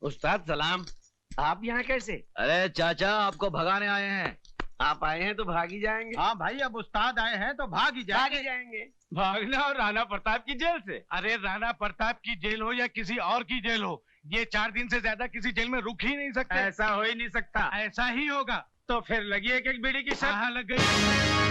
उस्ताद सलाम। आप यहाँ कैसे? अरे चाचा, आपको भगाने आए हैं। आप आए हैं तो भाग ही जाएंगे। हाँ भाई, अब उस्ताद आए हैं तो भाग ही जाएंगे। भागना और राणा प्रताप की जेल से? अरे राणा प्रताप की जेल हो या किसी और की जेल हो, ये 4 दिन से ज्यादा किसी जेल में रुक ही नहीं सकते। ऐसा हो ही नहीं सकता। ऐसा ही होगा। तो फिर लगी एक बीड़ी की शर्त। हाँ, लग गई।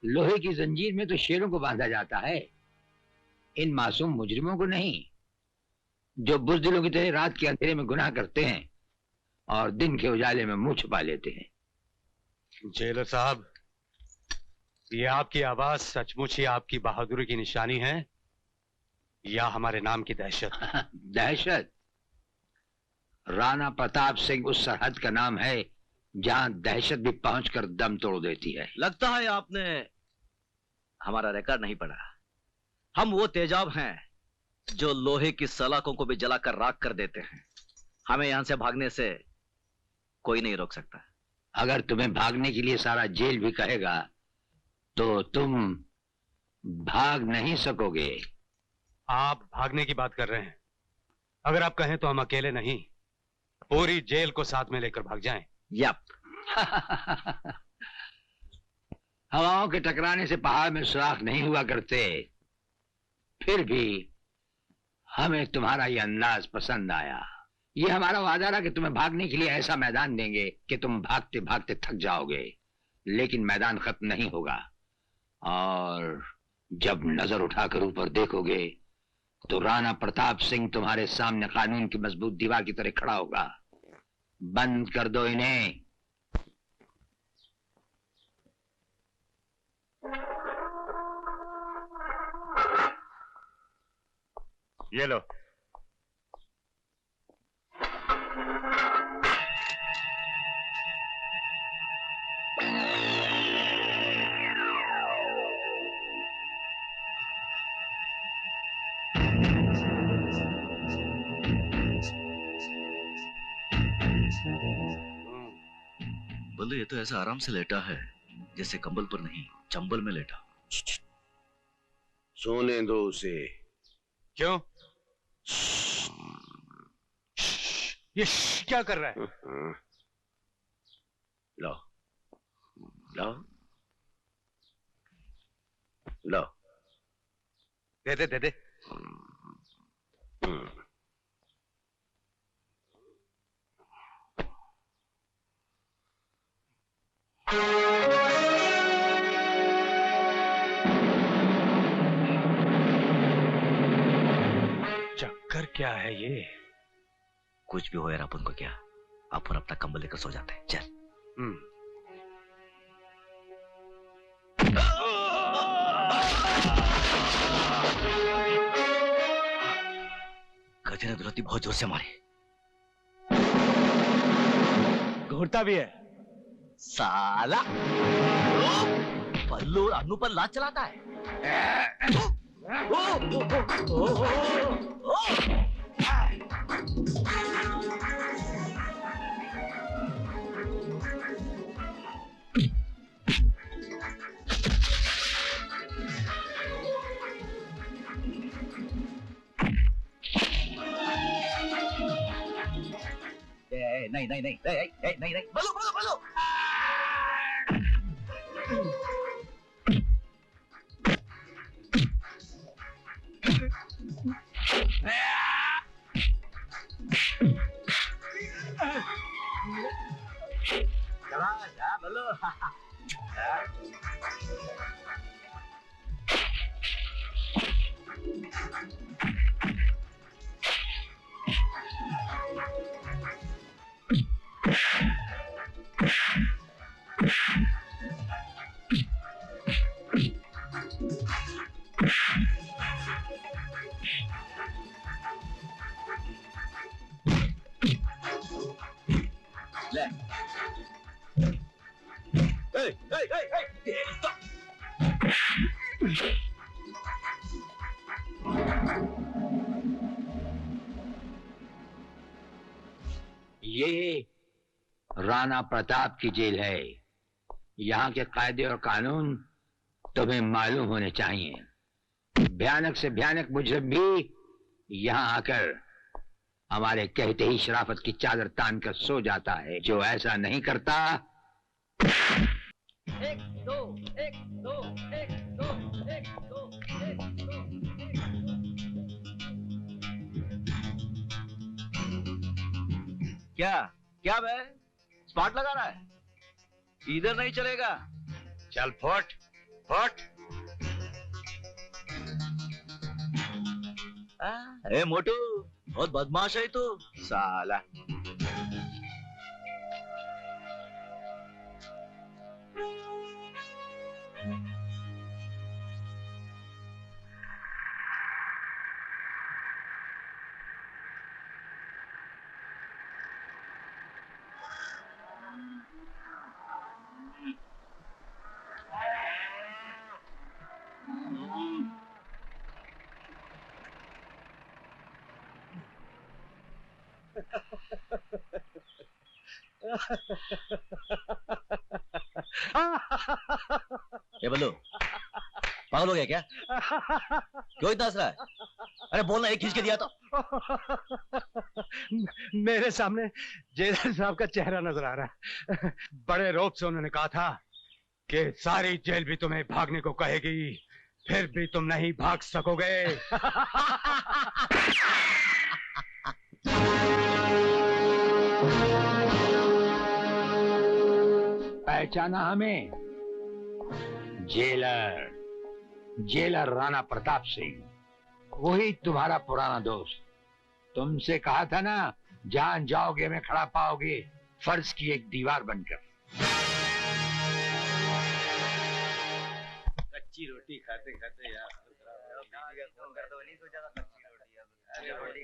लोहे की जंजीर में तो शेरों को बांधा जाता है, इन मासूम मुजरिमों को नहीं, जो बुज़दिलों की तरह रात के अंधेरे में गुनाह करते हैं और दिन के उजाले में मुंह छुपा लेते हैं। जेलर साहब, ये आपकी आवाज सचमुच ही आपकी बहादुरी की निशानी है या हमारे नाम की दहशत? दहशत? राणा प्रताप सिंह उस सरहद का नाम है जहां दहशत भी पहुंचकर दम तोड़ देती है। लगता है आपने हमारा रिकॉर्ड नहीं पढ़ा। हम वो तेजाब हैं जो लोहे की सलाखों को भी जलाकर राख कर देते हैं। हमें यहां से भागने से कोई नहीं रोक सकता। अगर तुम्हें भागने के लिए सारा जेल भी कहेगा तो तुम भाग नहीं सकोगे। आप भागने की बात कर रहे हैं? अगर आप कहें तो हम अकेले नहीं, पूरी जेल को साथ में लेकर भाग जाएं। यप। हवाओं के टकराने से पहाड़ में सुराख नहीं हुआ करते, फिर भी हमें तुम्हारा ये अंदाज पसंद आया। ये हमारा वादा रहा कि तुम्हें भागने के लिए ऐसा मैदान देंगे कि तुम भागते भागते थक जाओगे, लेकिन मैदान खत्म नहीं होगा। और जब नजर उठाकर ऊपर देखोगे तो राणा प्रताप सिंह तुम्हारे सामने कानून की मजबूत दीवार की तरह खड़ा होगा। बंद कर दो इन्हें। ये लो। बोले ये तो ऐसा आराम से लेटा है जैसे कंबल पर नहीं, चंबल में लेटा। सोने दो उसे। क्यों? ये क्या कर रहा है? लो लो लो। दे दे दे दे। चक्कर क्या है ये? कुछ भी हो यार, अपन को क्या, अपन अपना कंबल लेकर सो जाते हैं। चल। गधे ने दुलहती बहुत जोर से मारी। घूरता भी है साला। पल्लू और अन्नू पर लात चलाता है। नहीं नहीं नहीं नहीं नहीं नहीं, बल्लू बल्लू बल्लू। चला जा बल्लू। ये राणा प्रताप की जेल है। यहाँ के कायदे और कानून तुम्हें मालूम होने चाहिए। भयानक से भयानक मुजरिम भी यहाँ आकर हमारे कहते ही शराफत की चादर तान कर सो जाता है। जो ऐसा नहीं करता। एक दो एक दो एक दो एक दो एक दो। क्या क्या बे स्पॉट लगा रहा है? इधर नहीं चलेगा। चल फुट फुट। ए मोटू, बहुत बदमाश है तू साला। ये बल्लू पागल हो गया क्या? क्यों इतना हंस रहा है? अरे बोलना, एक खींच के दिया तो। मेरे सामने जेलर साहब का चेहरा नजर आ रहा है। बड़े रौब से उन्होंने कहा था कि सारी जेल भी तुम्हें भागने को कहेगी, फिर भी तुम नहीं भाग सकोगे। पहचाना हमें? जेलर जेलर राणा प्रताप सिंह, वही तुम्हारा पुराना दोस्त। तुमसे कहा था ना, जहां जाओगे मैं खड़ा पाओगे, फर्ज की एक दीवार बनकर। कच्ची रोटी खाते खाते यार फोन कर दो, नहीं सोचा था कच्ची रोटी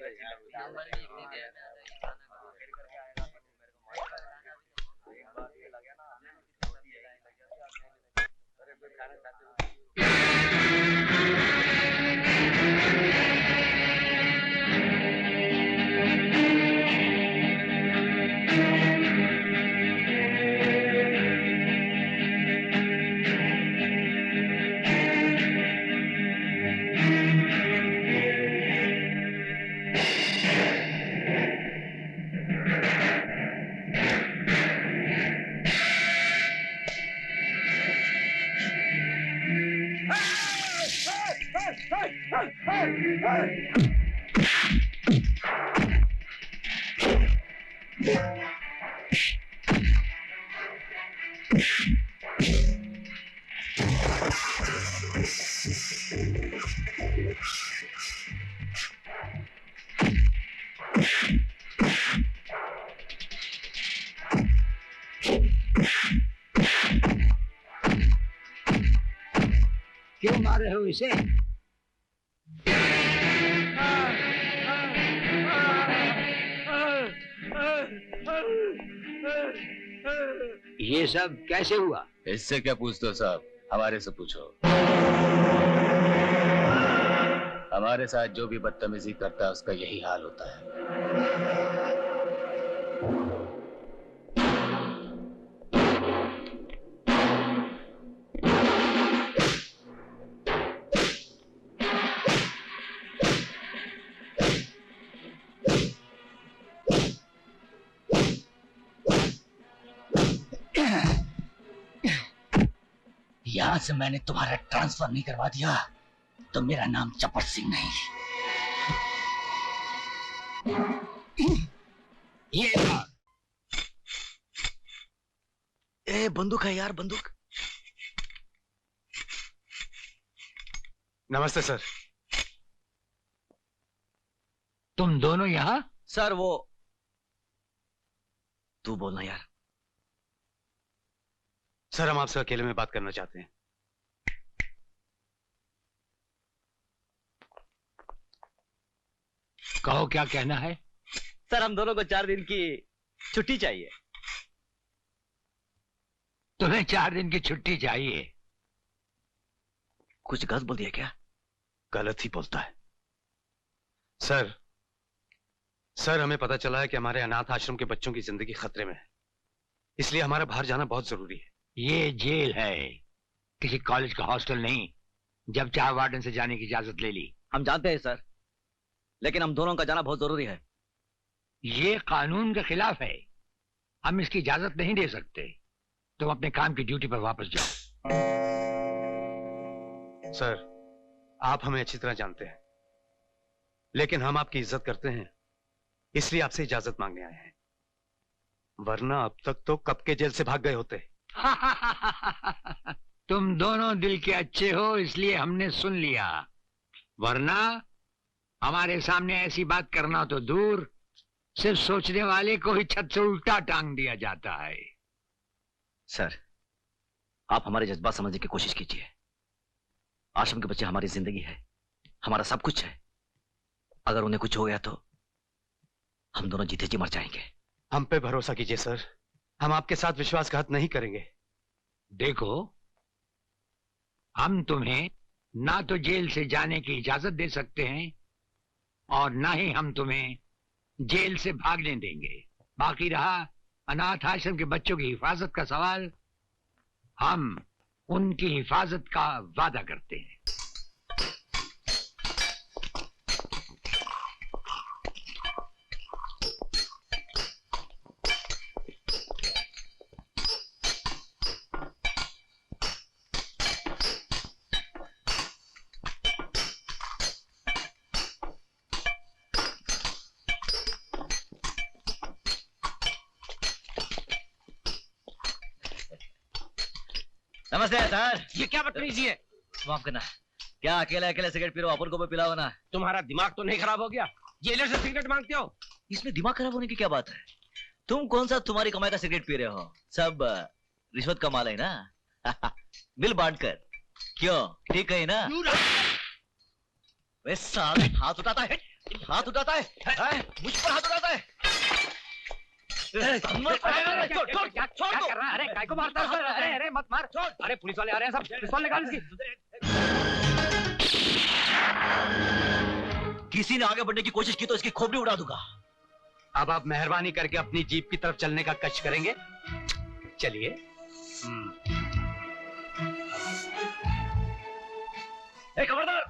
क्यों मार रहे हो इसे? ये सब कैसे हुआ? इससे क्या पूछते हो साहब, हमारे से पूछो। हमारे साथ जो भी बदतमीजी करता है उसका यही हाल होता है। यहां से मैंने तुम्हारा ट्रांसफर नहीं करवा दिया तो मेरा नाम चपट सिंह नहीं। ये ए बंदूक है यार, बंदूक। नमस्ते सर। तुम दोनों यहाँ? सर वो तू बोलना यार। सर हम आपसे अकेले में बात करना चाहते हैं। कहो क्या कहना है? सर हम दोनों को 4 दिन की छुट्टी चाहिए। तुम्हें 4 दिन की छुट्टी चाहिए। कुछ गलत बोल दिया क्या? गलत ही बोलता है। सर हमें पता चला है कि हमारे अनाथ आश्रम के बच्चों की जिंदगी खतरे में है, इसलिए हमारा बाहर जाना बहुत जरूरी है। ये जेल है, किसी कॉलेज का हॉस्टल नहीं। जब चाहे वार्डन से जाने की इजाजत ले ली। हम जानते हैं सर, लेकिन हम दोनों का जाना बहुत जरूरी है। ये कानून के खिलाफ है, हम इसकी इजाजत नहीं दे सकते। तुम अपने काम की ड्यूटी पर वापस जाओ। सर आप हमें अच्छी तरह जानते हैं, लेकिन हम आपकी इज्जत करते हैं, इसलिए आपसे इजाजत मांगने आए हैं। वरना अब तक तो कब के जेल से भाग गए होते। तुम दोनों दिल के अच्छे हो, इसलिए हमने सुन लिया, वरना हमारे सामने ऐसी बात करना तो दूर, सिर्फ सोचने वाले को ही छत से उल्टा टांग दिया जाता है। सर आप हमारे जज्बात समझने की कोशिश कीजिए। आश्रम के बच्चे हमारी जिंदगी है, हमारा सब कुछ है। अगर उन्हें कुछ हो गया तो हम दोनों जीते जी मर जाएंगे। हम पे भरोसा कीजिए सर, हम आपके साथ विश्वासघात नहीं करेंगे। देखो, हम तुम्हें ना तो जेल से जाने की इजाजत दे सकते हैं और ना ही हम तुम्हें जेल से भागने देंगे। बाकी रहा अनाथ आश्रम के बच्चों की हिफाजत का सवाल, हम उनकी हिफाजत का वादा करते हैं। नमस्ते सर। ये क्या बदतमीजी है? माफ करना, क्या अकेले अकेले सिगरेट पी रहे हो? अपन को भी पिलाओ ना। तुम्हारा दिमाग तो नहीं खराब हो गया? जेलर से सिगरेट मांगते हो? इसमें दिमाग खराब होने की क्या बात है? तुम कौन सा तुम्हारी कमाई का सिगरेट पी रहे हो? सब रिश्वत का माल है ना। बिल बांट कर। क्यों, ठीक है ना? वे साले हाथ उठाता है, हाथ उठाता है, मुझ पर हाथ उठाता है। क्या कर रहा है? अरे काय को मारता है? अरे अरे मत मार। अरे पुलिस वाले आ रहे हैं, सब पिस्तौल निकाल इसकी। किसी ने आगे बढ़ने की कोशिश की तो इसकी खोपड़ी उड़ा दूंगा। अब आप मेहरबानी करके अपनी जीप की तरफ चलने का कष्ट करेंगे? चलिए। खबरदार।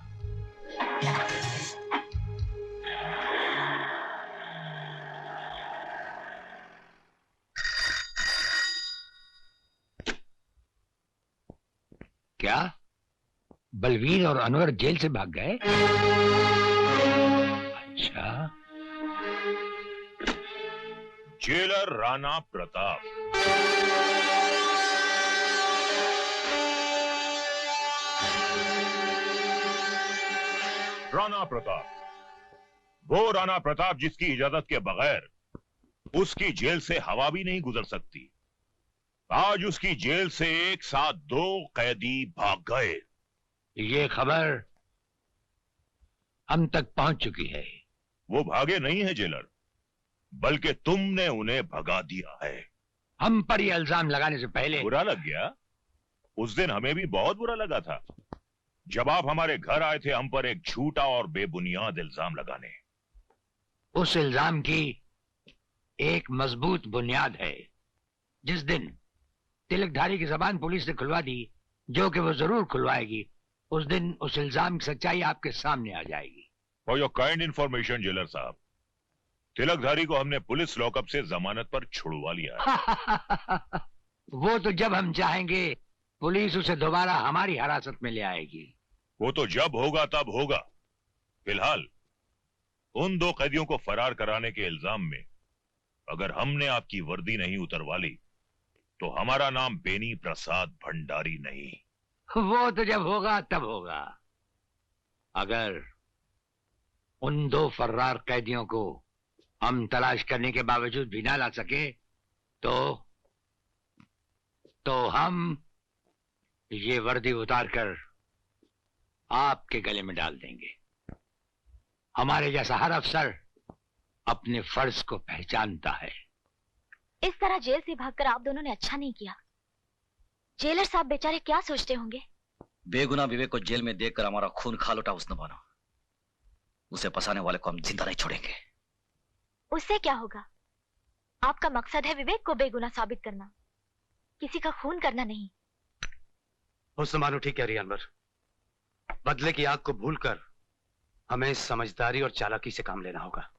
क्या बलवीर और अनवर जेल से भाग गए? अच्छा। जेलर राणा प्रताप। राणा प्रताप, वो राणा प्रताप जिसकी इजाजत के बगैर उसकी जेल से हवा भी नहीं गुजर सकती। आज उसकी जेल से एक साथ 2 कैदी भाग गए। ये खबर हम तक पहुंच चुकी है। वो भागे नहीं है जेलर, बल्कि तुमने उन्हें भगा दिया है। हम पर ये इल्जाम लगाने से पहले बुरा लग गया? उस दिन हमें भी बहुत बुरा लगा था जब आप हमारे घर आए थे हम पर एक झूठा और बेबुनियाद इल्जाम लगाने। उस इल्जाम की एक मजबूत बुनियाद है। जिस दिन तिलकधारी की जबान पुलिस ने खुलवा दी, जो कि वो जरूर खुलवाएगी, उस दिन उस इल्जाम की सच्चाई आपके सामने आ जाएगी। For your kind information jailer साहब, तिलकधारी को हमने पुलिस लॉकअप से जमानत पर छुड़वा लिया है। वो तो जब हम चाहेंगे पुलिस उसे दोबारा हमारी हिरासत में ले आएगी। वो तो जब होगा तब होगा। फिलहाल उन 2 कैदियों को फरार कराने के इल्जाम में अगर हमने आपकी वर्दी नहीं उतरवा ली तो हमारा नाम बेनी प्रसाद भंडारी नहीं। वो तो जब होगा तब होगा। अगर उन 2 फर्रार कैदियों को हम तलाश करने के बावजूद भी ना ला सके तो हम ये वर्दी उतारकर आपके गले में डाल देंगे। हमारे जैसा हर अफसर अपने फर्ज को पहचानता है। इस तरह जेल से भागकर आप दोनों ने अच्छा नहीं किया। जेलर साहब बेचारे क्या सोचते होंगे? बेगुनाह विवेक को जेल में देखकर हमारा खून खा लौटा उसने बना। उसे फंसाने वाले को हम जिंदा नहीं छोड़ेंगे। उससे क्या होगा? आपका मकसद है विवेक को बेगुनाह साबित करना, किसी का खून करना नहीं। हुस्न बानो ठीक कह रही है अनवर। बदले की आग को भूलकर हमें समझदारी और चालाकी से काम लेना होगा।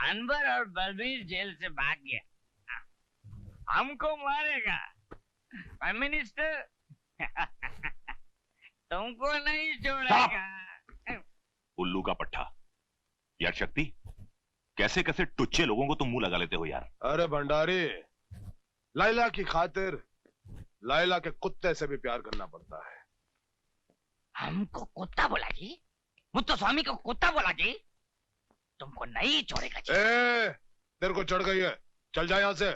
अनवर और बलबीर जेल से भाग गया, हमको मारेगा। प्राइम मिनिस्टर तुमको नहीं छोड़ेगा। उल्लू का पट्टा। यार शक्ति, कैसे कैसे टुच्चे लोगों को तुम मुंह लगा लेते हो यार। अरे भंडारी, लैला की खातिर लैला के कुत्ते से भी प्यार करना पड़ता है। हमको कुत्ता बोला जी? मुत्तो स्वामी को कुत्ता बोला जी? तुमको नहीं छोड़ेगा जी। तेरे को चढ़ गई है, चल जा यहाँ से।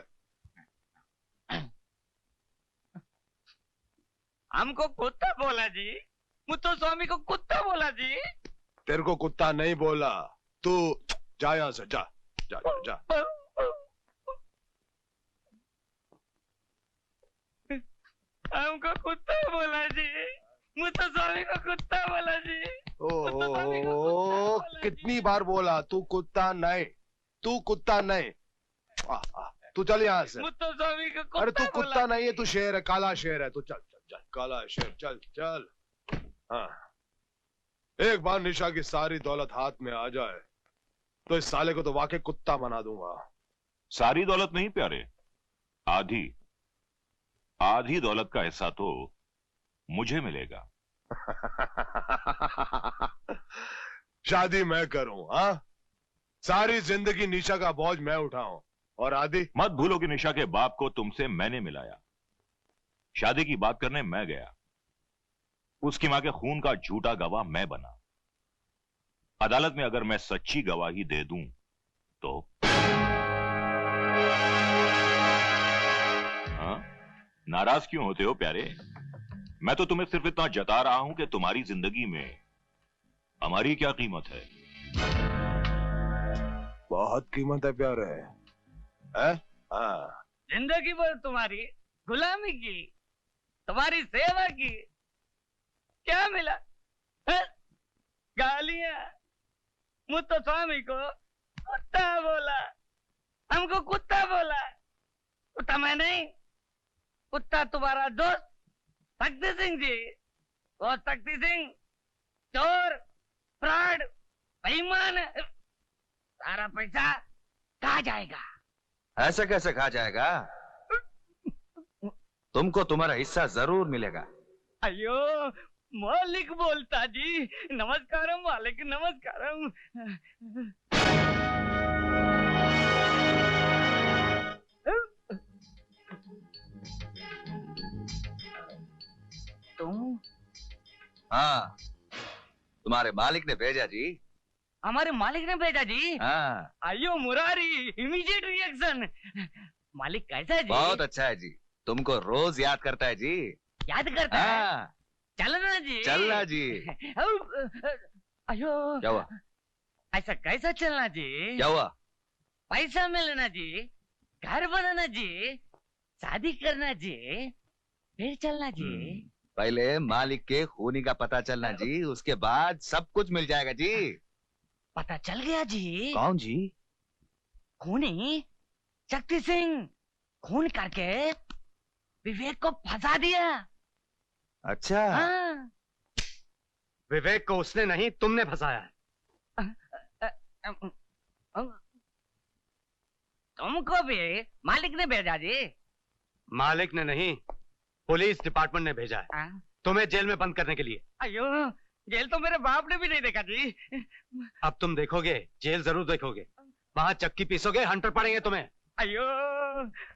हमको कुत्ता बोला जी? मुत्तो स्वामी को कुत्ता बोला जी? तेरे को कुत्ता नहीं बोला, तू जा यहाँ से, जा जा जा, जा। हमको कुत्ता बोला जी, मुत्तो स्वामी को कुत्ता बोला जी। ओहो, कितनी बार बोला तू कुत्ता नहीं, तू कुत्ता नहीं। तू चल यहाँ से। मुत्तो स्वामी को कुत्ता। अरे तू कुत्ता नहीं है, तू शेर है, काला शेर है। तू चल चल चल, काला शेर, चल चल। हाँ, एक बार निशा की सारी दौलत हाथ में आ जाए तो इस साले को तो वाकई कुत्ता बना दूंगा। सारी दौलत नहीं प्यारे, आधी आधी दौलत का हिस्सा तो मुझे मिलेगा। शादी मैं करूं, हाँ? सारी जिंदगी निशा का बोझ मैं उठाऊं और आदि? मत भूलो कि निशा के बाप को तुमसे मैंने मिलाया। शादी की बात करने मैं गया, उसकी मां के खून का झूठा गवाह मैं बना। अदालत में अगर मैं सच्ची गवाही दे दूं तो हाँ? नाराज क्यों होते हो प्यारे? मैं तो तुम्हें सिर्फ इतना जता रहा हूं कि तुम्हारी जिंदगी में हमारी क्या कीमत है। बहुत कीमत है प्यारे, है? हाँ। जिंदगी भर तुम्हारी गुलामी की, तुम्हारी सेवा की, क्या मिला? गालियां। मुत्तो स्वामी को कुत्ता बोला, हमको कुत्ता बोला। कुत्ता मैं नहीं, कुत्ता तुम्हारा दोस्त शक्ति सिंह जी। वो शक्ति सिंह चोर, फ्रॉड, बेईमान। सारा पैसा कहाँ जाएगा? ऐसे कैसे खा जाएगा? तुमको तुम्हारा हिस्सा जरूर मिलेगा। अयो, मालिक बोलता जी। नमस्कारम मालिक, नमस्कारम। तुम? हाँ, तुम्हारे मालिक ने भेजा जी। हमारे मालिक ने भेजा जी? हाँ। अयो मुरारी, इमीडिएट रिएक्शन। मालिक कैसा है जी? बहुत अच्छा है जी, तुमको रोज याद करता है जी। याद करता है? हाँ। चलना जी। चलना जी। अयो, क्या हुआ? ऐसा कैसा चलना जी? क्या हुआ? पैसा मिलना जी, घर बनाना जी, शादी करना जी, फिर चलना जी। पहले मालिक के खूनी का पता चलना जी, उसके बाद सब कुछ मिल जाएगा जी। पता चल गया जी। कौन जी? खूनी शक्ति सिंह। खून करके विवेक को फंसा दिया। अच्छा। हाँ। विवेक को उसने नहीं, तुमने फंसाया है। तुमको भी मालिक ने भेजा जी? मालिक ने नहीं, पुलिस डिपार्टमेंट ने भेजा है तुम्हें जेल में बंद करने के लिए। अयो, जेल तो मेरे बाप ने भी नहीं देखा जी। अब तुम देखोगे, जेल जरूर देखोगे। वहाँ चक्की पीसोगे, हंटर पड़ेंगे तुम्हें। अयो,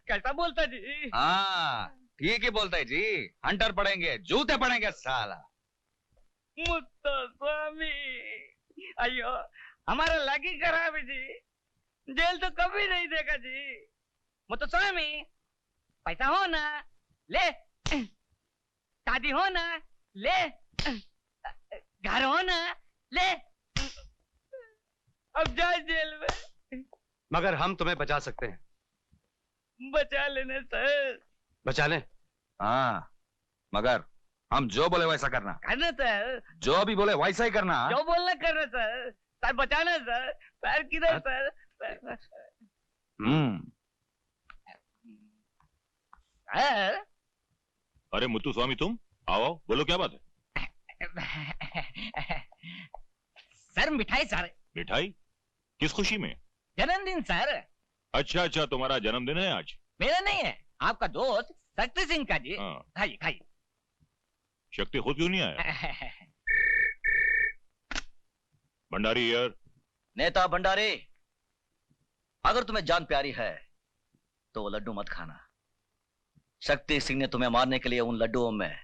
कैसा बोलता जी? हाँ, ठीक ही बोलता है जी। हंटर पड़ेंगे, जूते पड़ेंगे साला। मुत्तो स्वामी, अयो हमारा लगी खराब है जी। जेल तो कभी नहीं देखा जी। मुत्तो स्वामी, पैसा हो ना ले, शादी हो ना ले, घर हो ना ले। अब जाए जेल में, मगर हम तुम्हें बचा सकते हैं। बचा लेने सर। बचा लें? हाँ, मगर हम जो बोले वैसा करना। करना सर। जो भी बोले वैसा ही करना। जो बोलना करना सर। सर बचाना सर। पैर किधर सर? अरे मुत्तुस्वामी, तुम आओ, बोलो क्या बात है? सर मिठाई सर। मिठाई? किस खुशी में? जन्मदिन सर। अच्छा, तुम्हारा जन्मदिन है आज? मेरा नहीं है, आपका दोस्त शक्ति सिंह का जी। हाँ। खाइए खाइए। शक्ति खुद क्यों नहीं आया? भंडारी यार। नेता भंडारी, अगर तुम्हें जान प्यारी है तो वो लड्डू मत खाना। शक्ति सिंह ने तुम्हें मारने के लिए उन लड्डुओं में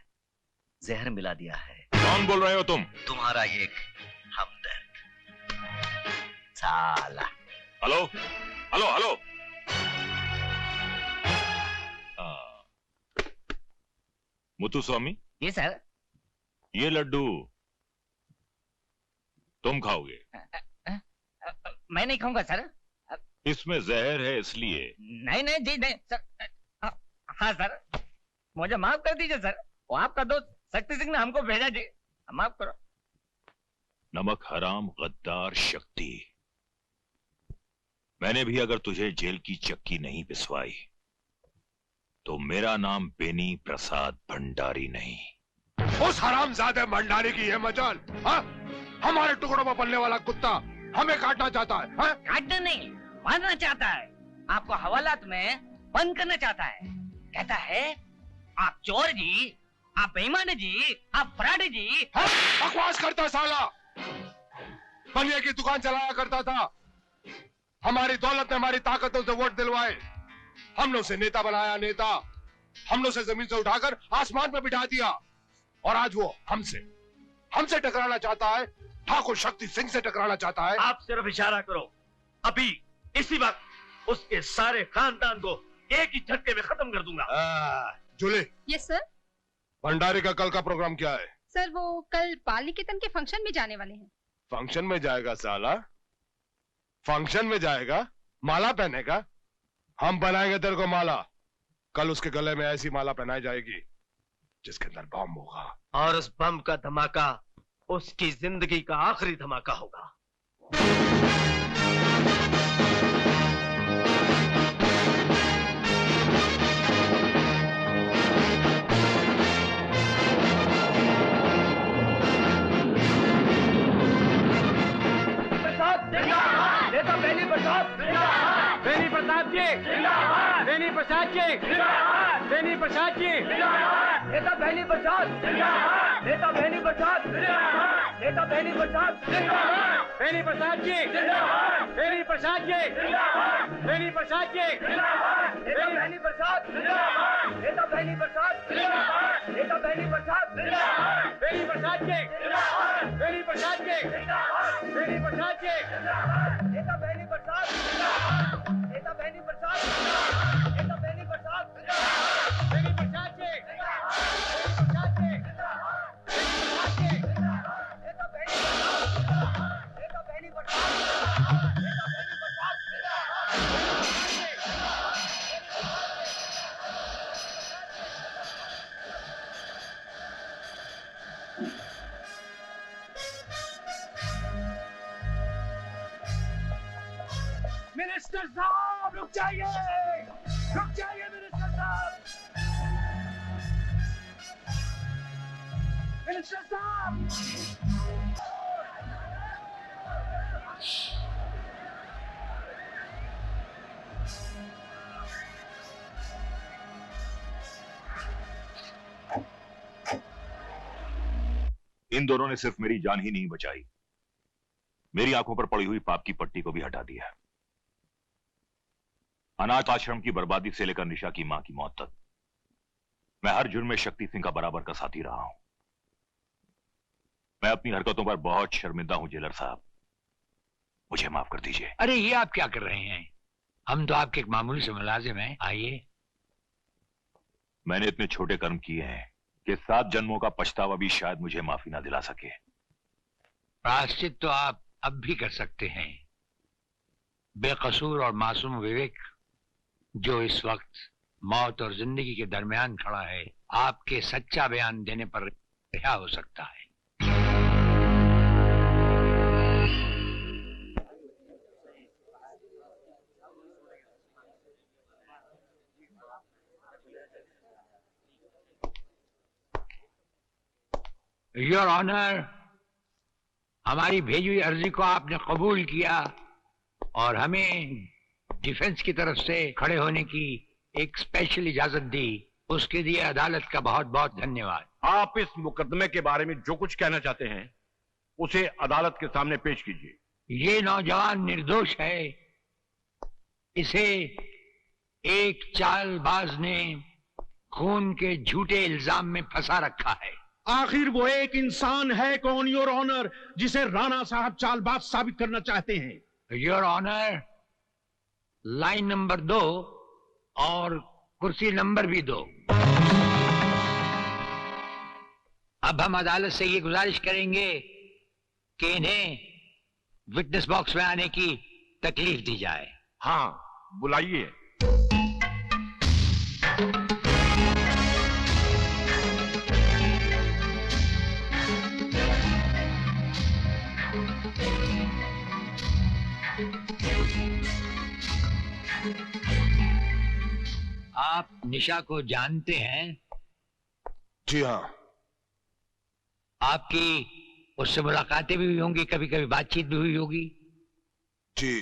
जहर मिला दिया है। कौन बोल रहे हो तुम? तुम्हारा एक हमदर्द साला। Hello hello hello. मुत्तुस्वामी। जी सर। ये लड्डू तुम खाओगे? मैं नहीं खाऊंगा सर। इसमें जहर है इसलिए। नहीं नहीं जी नहीं सर। हाँ सर, मुझे माफ कर दीजिए सर। वो आपका दोस्त शक्ति सिंह ने हमको भेजा जी, माफ करो। नमक हराम गद्दार शक्ति, मैंने भी अगर तुझे जेल की चक्की नहीं पिसवाई तो मेरा नाम बेनी प्रसाद भंडारी नहीं। उस हरामजादे भंडारी की है मजाल। हाँ? हमारे टुकड़ों में पलने वाला कुत्ता हमें काटना चाहता है। हाँ? काटना नहीं, मारना चाहता है। आपको हवालात में बंद करना चाहता है। कहता है आप चोर जी, आप बेईमान जी, आप फ्रॉड जी। हाँ? बकवास करता साला। बनिए की दुकान चलाया करता था। हमारी दौलत ने हमारी ताकतों से वोट दिलवाए। हमने उसे नेता बनाया, नेता। हमने उसे जमीन से उठाकर आसमान में बिठा दिया और आज वो हमसे टकराना चाहता है। ठाकुर शक्ति सिंह से टकराना चाहता है। आप सिर्फ इशारा करो, अभी इसी वक्त उसके सारे खानदान को एक ही झटके में खत्म कर दूंगा। जूली। Yes sir. भंडारी का कल का प्रोग्राम क्या है? सर वो कल बाल निकेतन के फंक्शन में जाने वाले हैं। फंक्शन में जाएगा साला? फंक्शन में जाएगा? माला पहनेगा? हम बनाएंगे तेरे को माला। कल उसके गले में ऐसी माला पहनाई जाएगी जिसके अंदर बम होगा। और उस बम का धमाका उसकी जिंदगी का आखिरी धमाका होगा। नेता बेनी प्रसाद, बेनी प्रसाद जी, बेनी प्रसाद जी, बेनी प्रसाद जी, नेता बेनी प्रसाद, नेता बेनी प्रसाद, नेता बेनी प्रसाद, बेनी प्रसाद जी, बेनी प्रसाद जी, बेनी प्रसाद जी, नेता बेनी प्रसाद, नेता बेनी प्रसाद, नेता बेनी प्रसाद, बेनी प्रसाद जी, बेनी प्रसाद जी, बेनी प्रसाद जी, नेता बेनी प्रसाद, नेता बेनी प्रसाद, नेता बेनी प्रसाद, बेनी प्रसाद जी, बेनी प्रसाद जी, नेता बेनी प्रसाद, नेता बेनी प्रसाद, नेता बेनी प्रसाद, मिनिस्टर साहब रुक जाइए मिनिस्टर साहब, मिनिस्टर साहब। इन दोनों ने सिर्फ मेरी जान ही नहीं बचाई, मेरी आंखों पर पड़ी हुई पाप की पट्टी को भी हटा दिया। अनाथ आश्रम की बर्बादी से लेकर निशा की मां की मौत तक मैं हर जुर्म में शक्ति सिंह का बराबर का साथी रहा हूं। मैं अपनी हरकतों पर बहुत शर्मिंदा हूं जेलर साहब, मुझे माफ कर दीजिए। अरे ये आप क्या कर रहे हैं? हम तो आपके एक मामूली से मुलाजिम हैं। आइए। मैंने इतने छोटे कर्म किए हैं कि 7 जन्मों का पछतावा भी शायद मुझे माफी ना दिला सके। प्रायश्चित तो आप अब भी कर सकते हैं। बेकसूर और मासूम विवेक जो इस वक्त मौत और जिंदगी के दरमियान खड़ा है, आपके सच्चा बयान देने पर रिहा हो सकता है। योर ऑनर, हमारी भेजी हुई अर्जी को आपने कबूल किया और हमें डिफेंस की तरफ से खड़े होने की एक स्पेशल इजाजत दी, उसके लिए अदालत का बहुत बहुत धन्यवाद। आप इस मुकदमे के बारे में जो कुछ कहना चाहते हैं उसे अदालत के सामने पेश कीजिए। ये नौजवान निर्दोष है, इसे एक चालबाज ने खून के झूठे इल्जाम में फंसा रखा है। आखिर वो एक इंसान है कौन योर ऑनर जिसे राणा साहब चालबाज साबित करना चाहते हैं? योर ऑनर, लाइन नंबर 2 और कुर्सी नंबर भी 2। अब हम अदालत से ये गुजारिश करेंगे कि इन्हें विटनेस बॉक्स में आने की तकलीफ दी जाए। हाँ, बुलाइए। आप निशा को जानते हैं? जी हाँ। आपकी उससे मुलाकातें भी हुई होंगी, कभी कभी बातचीत भी हुई होगी? जी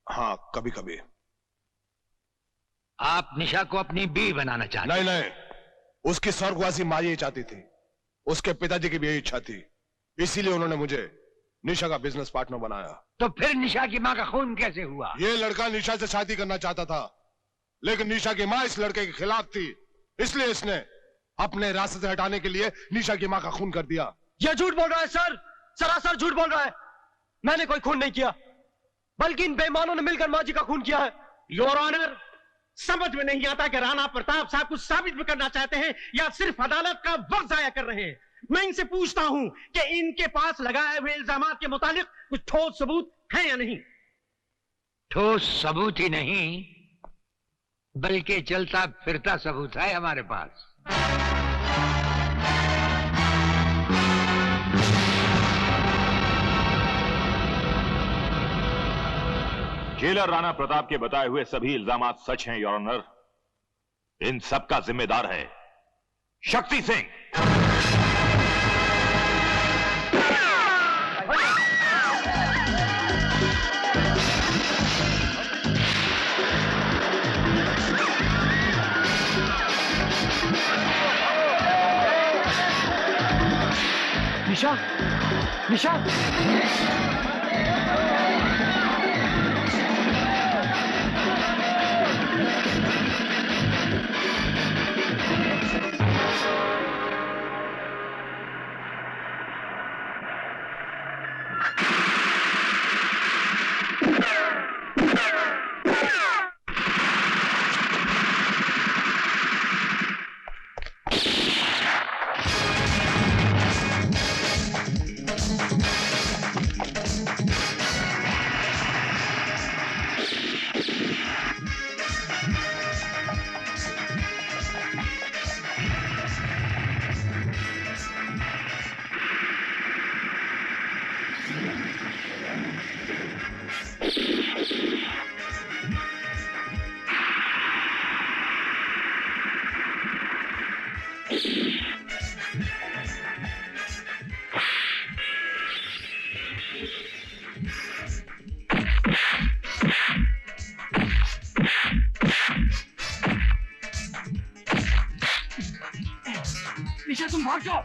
हाँ, कभी कभी। आप निशा को अपनी बीवी बनाना चाहते? नहीं नहीं, उसकी स्वर्गवासी माँ यही चाहती थी, उसके पिताजी की भी यही इच्छा थी, इसीलिए उन्होंने मुझे निशा का बिजनेस पार्टनर बनाया। तो फिर निशा की माँ का खून कैसे हुआ? ये लड़का निशा से शादी करना चाहता था, लेकिन निशा की माँ इस लड़के के खिलाफ थी, इसलिए इसने अपने रास्ते से हटाने के लिए निशा की माँ का खून कर दिया। ये झूठ बोल रहा है सर, सरासर झूठ बोल रहा है। मैंने कोई खून नहीं किया, बल्कि इन बेईमानों ने मिलकर माँ जी का खून किया है। योर ऑनर, समझ में नहीं आता कि राणा प्रताप साहब कुछ साबित भी करना चाहते हैं या सिर्फ अदालत का वक्त जाया कर रहे हैं। मैं इनसे पूछता हूं कि इनके पास लगाए हुए इल्जामात के मुताबिक कुछ ठोस सबूत है या नहीं? ठोस सबूत ही नहीं, बल्कि चलता फिरता सबूत है हमारे पास। जेलर राणा प्रताप के बताए हुए सभी इल्जामात सच हैं योर ऑनर। इन सब का जिम्मेदार है शक्ति सिंह। निशा, निशा, निशा, तुम भाग जाओ।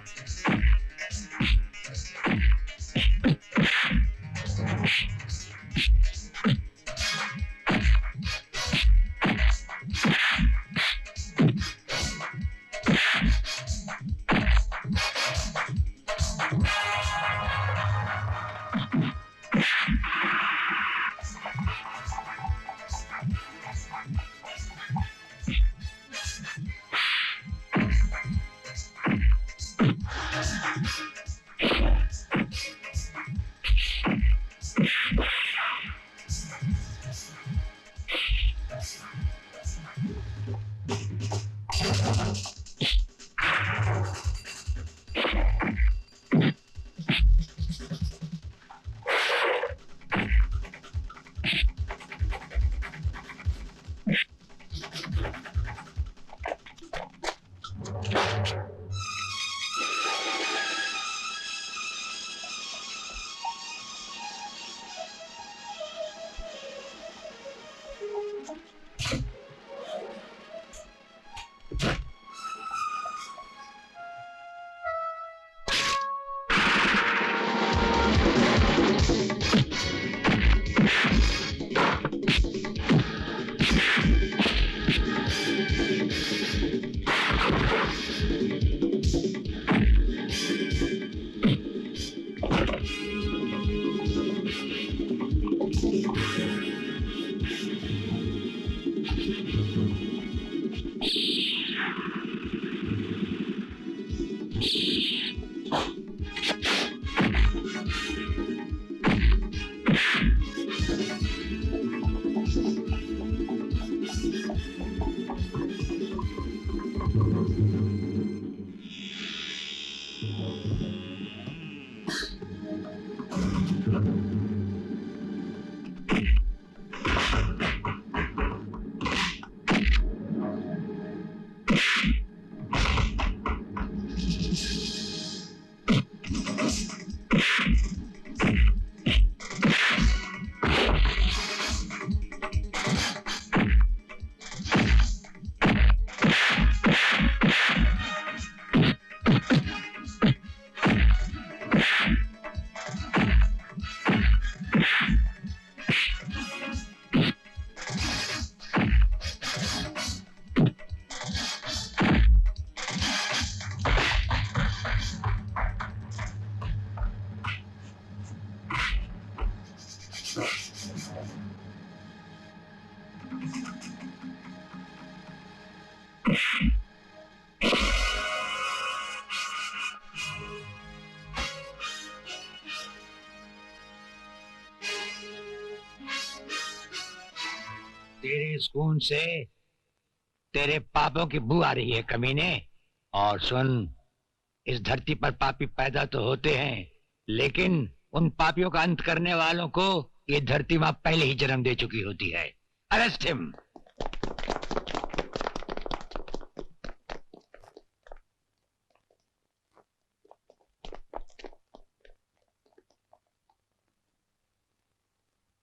तेरे इस खून से तेरे पापों की बू आ रही है कमीने। और सुन, इस धरती पर पापी पैदा तो होते हैं, लेकिन उन पापियों का अंत करने वालों को ये धरती मां पहले ही जन्म दे चुकी होती है। Arrest him.